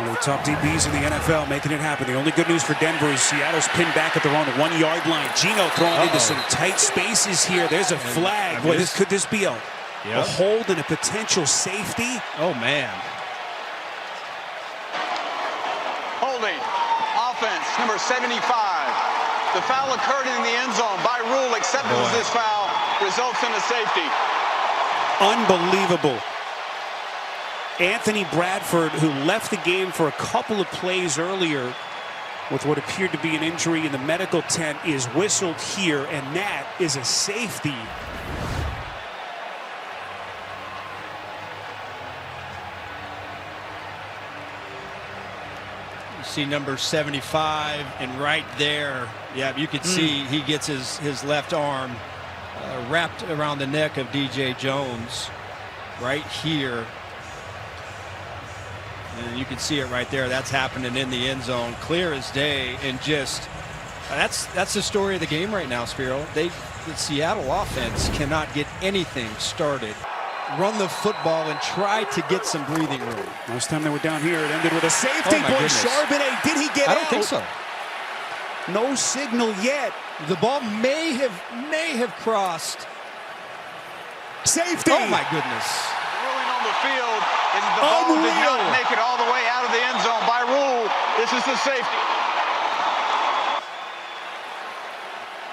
One of the top DBs in the NFL making it happen. The only good news for Denver is Seattle's pinned back at their own 1 yard line. Geno throwing into some tight spaces here. There's a flag. Boy, could this be a hold and a potential safety? Oh, man. Holding. Offense, number 75. The foul occurred in the end zone. By rule, acceptance of this foul results in a safety. Unbelievable. Anthony Bradford, who left the game for a couple of plays earlier with what appeared to be an injury in the medical tent, is whistled here, and that is a safety. You see number 75, and right there, yeah, you could see he gets his left arm wrapped around the neck of DJ Jones right here. And you can see it right there. That's happening in the end zone, clear as day. And just that's the story of the game right now, Spiro. The Seattle offense cannot get anything started. Run the football and try to get some breathing room. Last time they were down here, it ended with a safety. Oh, my Boy, goodness. Charbonnet, did he get out? I don't think so. No signal yet. The ball may have crossed. Safety. Oh my goodness. Ruling on the field is that the ball did not make it all the way out of the end zone. By rule, this is the safety.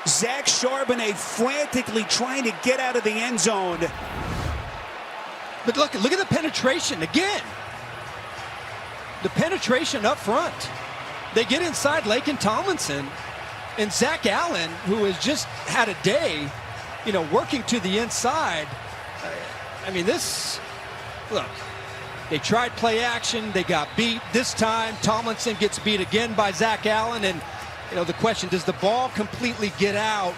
Zach Charbonnet frantically trying to get out of the end zone. But look at the penetration again. The penetration up front. They get inside Laken Tomlinson, and Zach Allen, who has just had a day, working to the inside. I mean, look, they tried play action. They got beat. This time, Tomlinson gets beat again by Zach Allen. And, the question, does the ball completely get out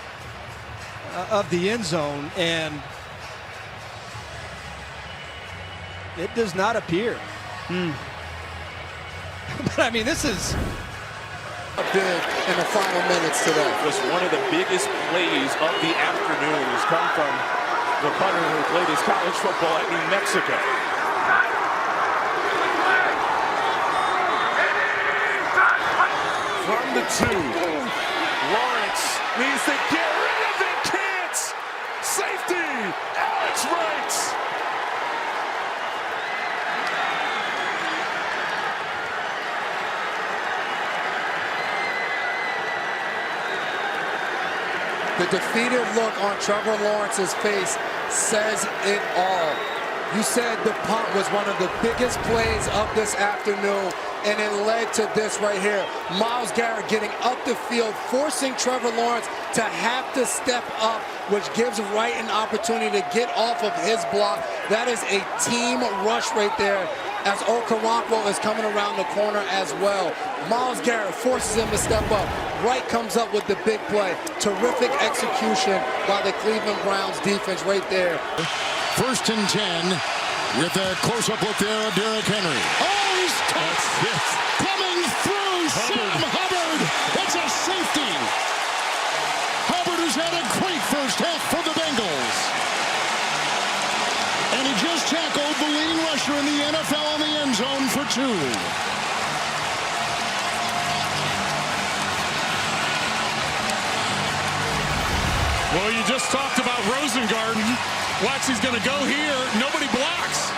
of the end zone? And it does not appear. But, I mean, this is big in the final minutes today. Was one of the biggest plays of the afternoon has come from the punter who played his college football at New Mexico. From the 2, Lawrence needs to get rid of it. Can't. Safety. Alex Wright. The defeated look on Trevor Lawrence's face says it all. You said the punt was one of the biggest plays of this afternoon, and it led to this right here. Myles Garrett getting up the field, forcing Trevor Lawrence to have to step up, which gives Wright an opportunity to get off of his block. That is a team rush right there, as Okoronkwo is coming around the corner as well. Myles Garrett forces him to step up. Wright comes up with the big play. Terrific execution by the Cleveland Browns defense right there. 1st and 10 with a close-up look there of Derrick Henry. Oh, he's touched. Coming through, Sam Hubbard. That's a safety. Hubbard has had a great first half for the Bengals. And he just tackled the leading rusher in the NFL on the end zone for 2. Well, you just talked about Rosengarten. Watch, he's going to go here. Nobody blocks.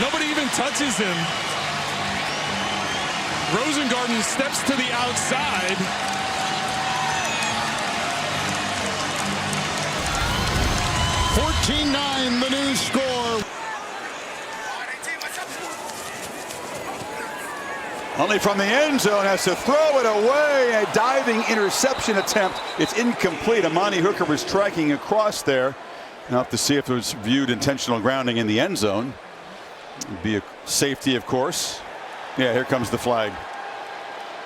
Nobody even touches him. Rosengarten steps to the outside. $14-9, the new score. Only from the end zone, has to throw it away. A diving interception attempt. It's incomplete. Amani Hooker was striking across there. Now have to see if it was viewed intentional grounding in the end zone. It'd be a safety, of course. Yeah, here comes the flag.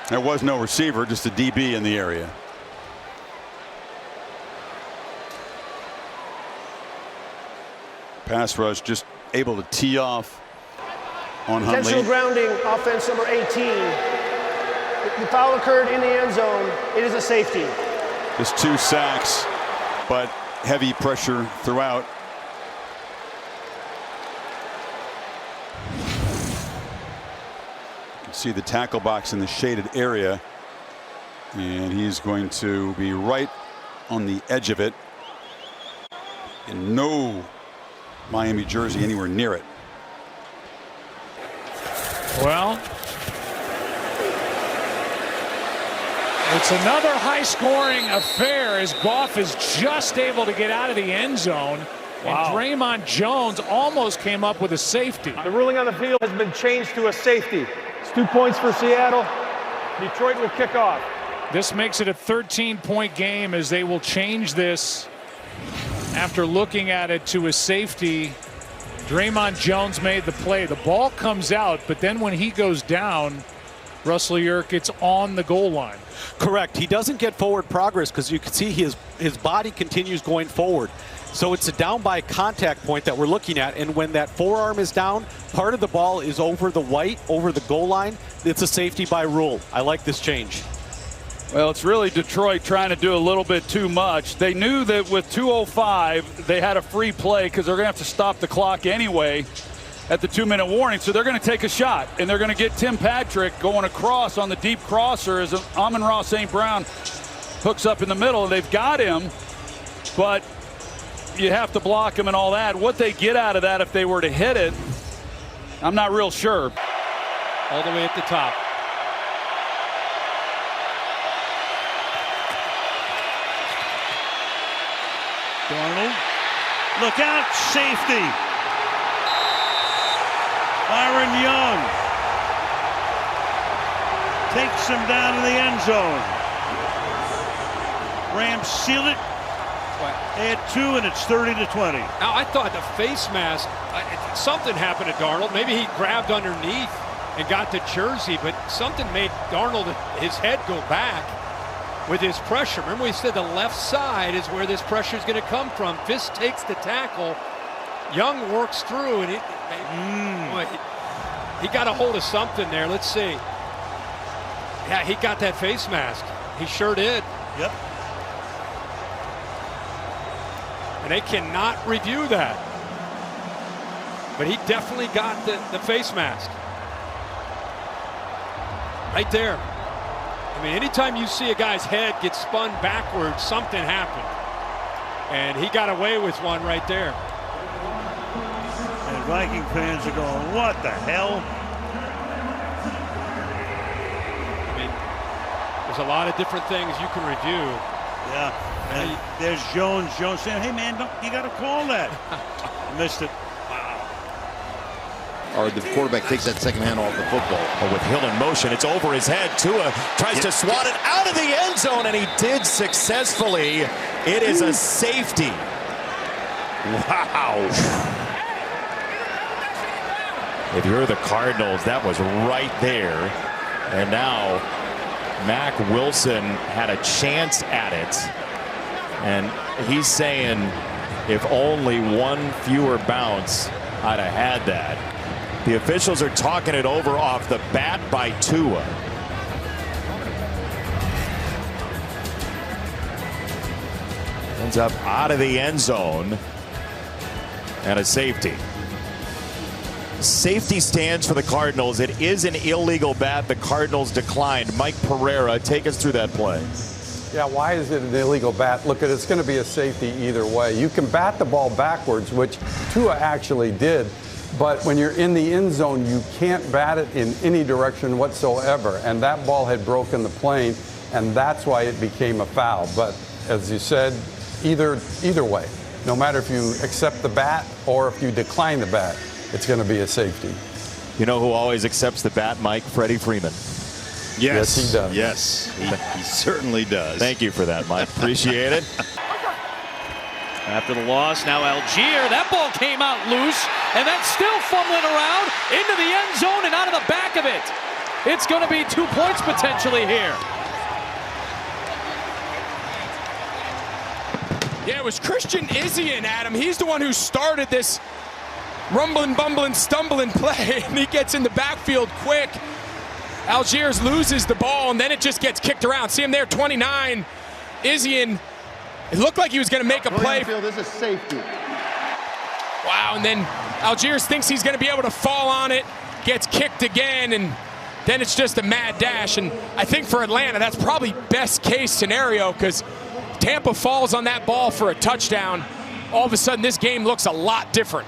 There was no receiver, just a DB in the area. Pass rush just able to tee off on Huntley. Intentional grounding, offense number 18. The foul occurred in the end zone. It is a safety. Just 2 sacks, but heavy pressure throughout. See the tackle box in the shaded area, and he's going to be right on the edge of it, and no Miami jersey anywhere near it. Well, it's another high-scoring affair as Goff is just able to get out of the end zone. Wow. And Draymond Jones almost came up with a safety. The ruling on the field has been changed to a safety. It's 2 points for Seattle. Detroit will kick off. This makes it a 13-point game as they will change this after looking at it to a safety. Draymond Jones made the play. The ball comes out, but then when he goes down, Russell Yerk, it's on the goal line. Correct. He doesn't get forward progress because you can see his body continues going forward. So it's a down by contact point that we're looking at, and when that forearm is down, part of the ball is over the white, over the goal line. It's a safety by rule. I like this change. Well, it's really Detroit trying to do a little bit too much. They knew that with 2:05, they had a free play because they're going to have to stop the clock anyway at the 2-minute warning. So they're going to take a shot, and they're going to get Tim Patrick going across on the deep crosser as Amon-Ra St. Brown hooks up in the middle. They've got him, but you have to block him and all that. What they get out of that if they were to hit it, I'm not real sure. All the way at the top. Darnold, look out, safety. Byron Young takes him down to the end zone. Rams seal it. Add 2, and it's 30-20. Now, I thought the face mask, something happened to Darnold. Maybe he grabbed underneath and got the jersey, but something made Darnold, his head go back with his pressure. Remember we said the left side is where this pressure is going to come from. Fisk takes the tackle. Young works through, and he got a hold of something there. Let's see. Yeah, he got that face mask. He sure did. Yep. And they cannot review that. But he definitely got the face mask. Right there. I mean, anytime you see a guy's head get spun backwards, something happened. And he got away with one right there. And Viking fans are going, what the hell? I mean, there's a lot of different things you can review. Yeah. And there's Jones. Jones saying, hey, man, you got to call that. Missed it. Or the quarterback takes that second hand off the football. But with Hill in motion, it's over his head. Tua tries to swat it out of the end zone, and he did successfully. It is a safety. Wow. If you're the Cardinals, that was right there. And now Mack Wilson had a chance at it. And he's saying, if only one fewer bounce, I'd have had that. The officials are talking it over off the bat by Tua. Ends up out of the end zone. And a safety. Safety stands for the Cardinals. It is an illegal bat. The Cardinals declined. Mike Pereira, take us through that play. Yeah, why is it an illegal bat? Look, it's going to be a safety either way. You can bat the ball backwards, which Tua actually did. But when you're in the end zone, you can't bat it in any direction whatsoever. And that ball had broken the plane, and that's why it became a foul. But as you said, either way, no matter if you accept the bat or if you decline the bat, it's going to be a safety. You know who always accepts the bat, Mike? Freddie Freeman. Yes, he does. Yes, he certainly does. Thank you for that, Mike. Appreciate it. After the loss, now Algier. That ball came out loose, and that's still fumbling around into the end zone and out of the back of it. It's going to be 2 points potentially here. Yeah, it was Christian Izien, Adam. He's the one who started this rumbling, bumbling, stumbling play, and he gets in the backfield quick. Algiers loses the ball, and then it just gets kicked around. See him there, 29. Izien, it looked like he was going to make a play. This is safety. Wow, and then Algiers thinks he's going to be able to fall on it, gets kicked again, and then it's just a mad dash. And I think for Atlanta, that's probably best case scenario, because Tampa falls on that ball for a touchdown. All of a sudden, this game looks a lot different.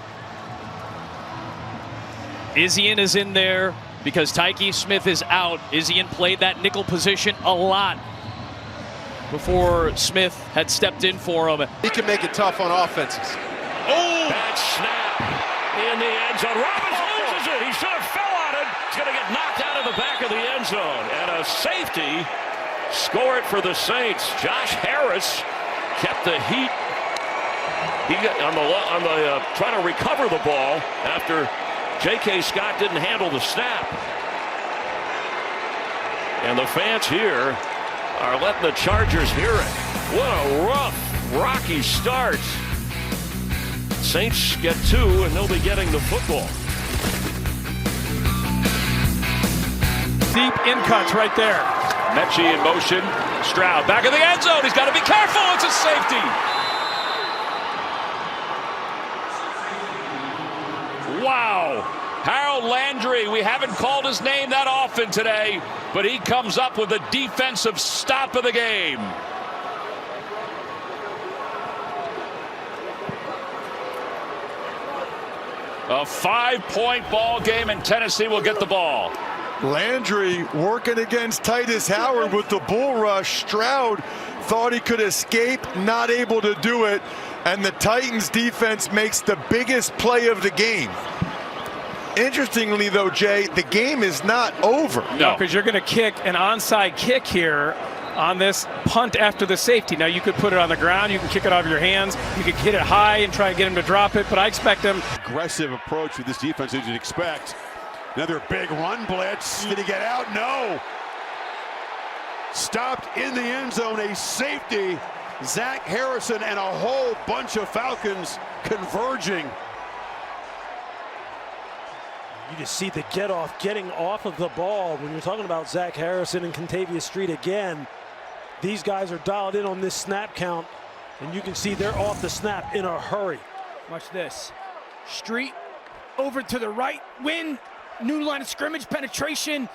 Izien is in there because Tyke Smith is out. Izien played that nickel position a lot before Smith had stepped in for him. He can make it tough on offenses. Oh! Bad snap in the end zone. Robbins loses it. He should have fell on it. It's going to get knocked out of the back of the end zone. And a safety score it for the Saints. Josh Harris kept the heat. He got on the trying to recover the ball after J.K. Scott didn't handle the snap. And the fans here are letting the Chargers hear it. What a rough, rocky start. Saints get 2, and they'll be getting the football. Deep in cuts right there. Mechie in motion. Stroud back in the end zone. He's got to be careful. It's a safety. Wow. Harold Landry, we haven't called his name that often today, but he comes up with a defensive stop of the game. A 5-point ball game, and Tennessee will get the ball. Landry working against Titus Howard with the bull rush. Stroud thought he could escape, not able to do it, and the Titans defense makes the biggest play of the game. Interestingly, though, Jay, the game is not over. No, because you're going to kick an onside kick here on this punt after the safety. Now, you could put it on the ground. You can kick it off your hands. You could hit it high and try and get him to drop it, but I expect him. Aggressive approach with this defense, as you'd expect. Another big run blitz. Did he get out? No. Stopped in the end zone, a safety. Zach Harrison and a whole bunch of Falcons converging. You just see the getting off of the ball. When you're talking about Zach Harrison and Contavious Street again, these guys are dialed in on this snap count, and you can see they're off the snap in a hurry. Watch this. Street over to the right, win, new line of scrimmage, penetration,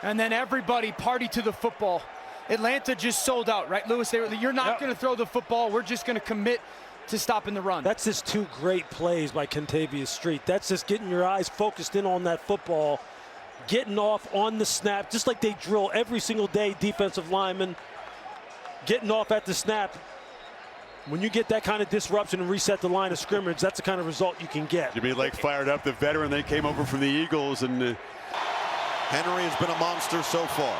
and then everybody party to the football. Atlanta just sold out, right, Lewis? You're not going to throw the football. We're just going to commit to stopping the run. That's just 2 great plays by Contavious Street. That's just getting your eyes focused in on that football, getting off on the snap, just like they drill every single day, defensive linemen, getting off at the snap. When you get that kind of disruption and reset the line of scrimmage, that's the kind of result you can get. Jimmy Lake fired up, the veteran. They came over from the Eagles. And Henry has been a monster so far.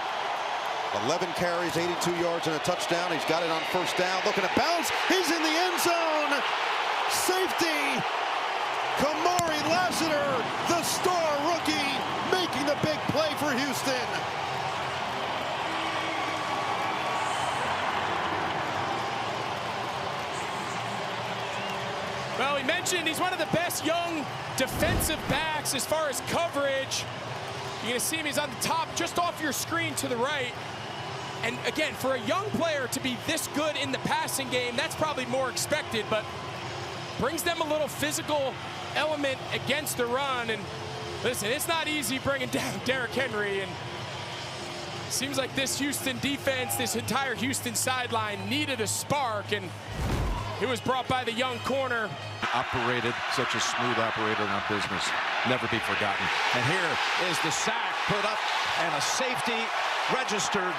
11 carries, 82 yards, and a touchdown. He's got it on first down. Looking to bounce. He's in the end zone. Safety. Kamari Lassiter, the star rookie, making the big play for Houston. Well, he mentioned he's one of the best young defensive backs as far as coverage. You're going to see him, he's on the top, just off your screen to the right. And again, for a young player to be this good in the passing game, that's probably more expected, but brings them a little physical element against the run. And listen, it's not easy bringing down Derrick Henry. And it seems like this Houston defense, this entire Houston sideline needed a spark, and it was brought by the young corner. Operated, such a smooth operator in our business. Never be forgotten. And here is the sack put up and a safety registered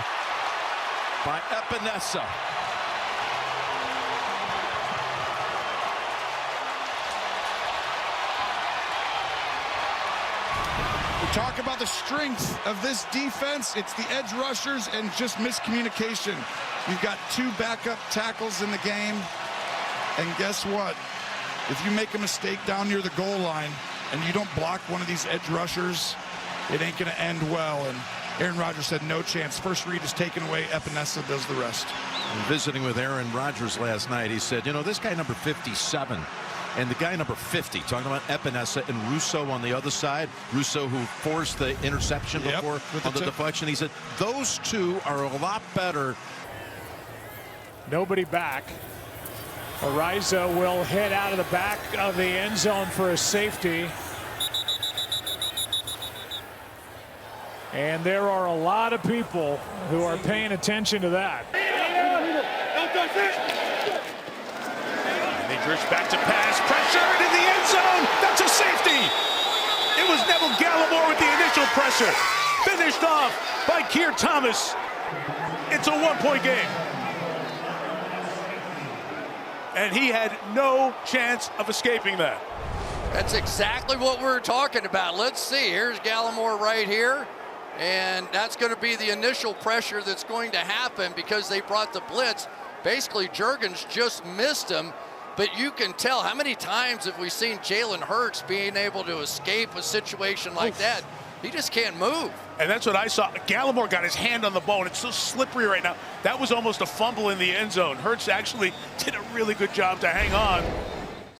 by Epinesa. We talk about the strength of this defense. It's the edge rushers and just miscommunication. You've got 2 backup tackles in the game. And guess what? If you make a mistake down near the goal line and you don't block one of these edge rushers, it ain't going to end well. And Aaron Rodgers said no chance. First read is taken away. Epinesa does the rest. And visiting with Aaron Rodgers last night, he said, you know, this guy number 57 and the guy number 50, talking about Epinesa and Russo on the other side. Russo, who forced the interception before on the deflection. He said, those 2 are a lot better. Nobody back. Ariza will hit out of the back of the end zone for a safety. And there are a lot of people who are paying attention to that. And they drift back to pass, pressured in the end zone. That's a safety. It was Neville Gallimore with the initial pressure. Finished off by Keir Thomas. It's a 1-point game. And he had no chance of escaping that. That's exactly what we were talking about. Let's see. Here's Gallimore right here. And that's going to be the initial pressure that's going to happen because they brought the blitz. Basically, Juergens just missed him. But you can tell, how many times have we seen Jalen Hurts being able to escape a situation like that? He just can't move. And that's what I saw. Gallimore got his hand on the ball, and it's so slippery right now. That was almost a fumble in the end zone. Hurts actually did a really good job to hang on.